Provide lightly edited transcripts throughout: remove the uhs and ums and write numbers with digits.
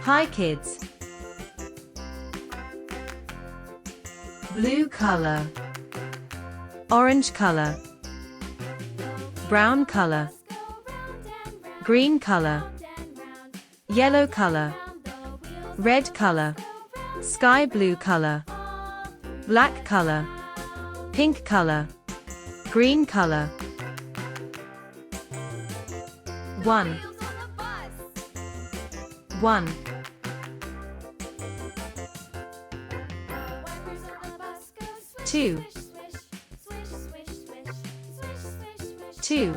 Hi kids. Blue color, orange color, brown color, green color, yellow color, red color, sky blue color, black color, pink color, green color. 1 1 2 2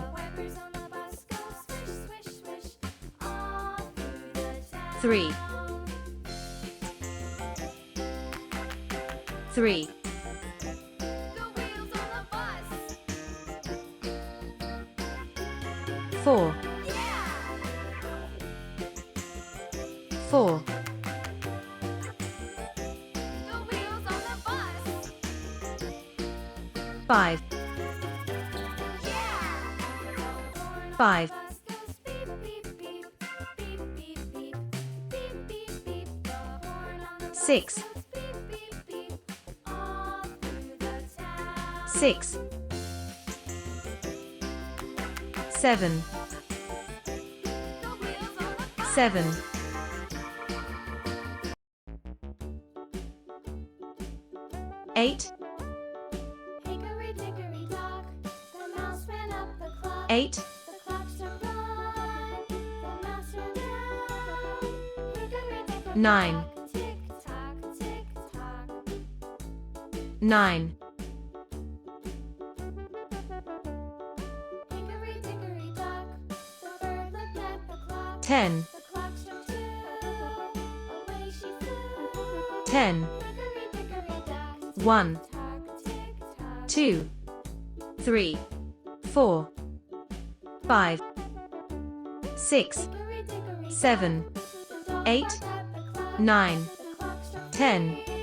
3 3 4 4 5 5 6 6 7 7 8 8 9 9 10 10 1 2 3 4 5 6 7 8 9 10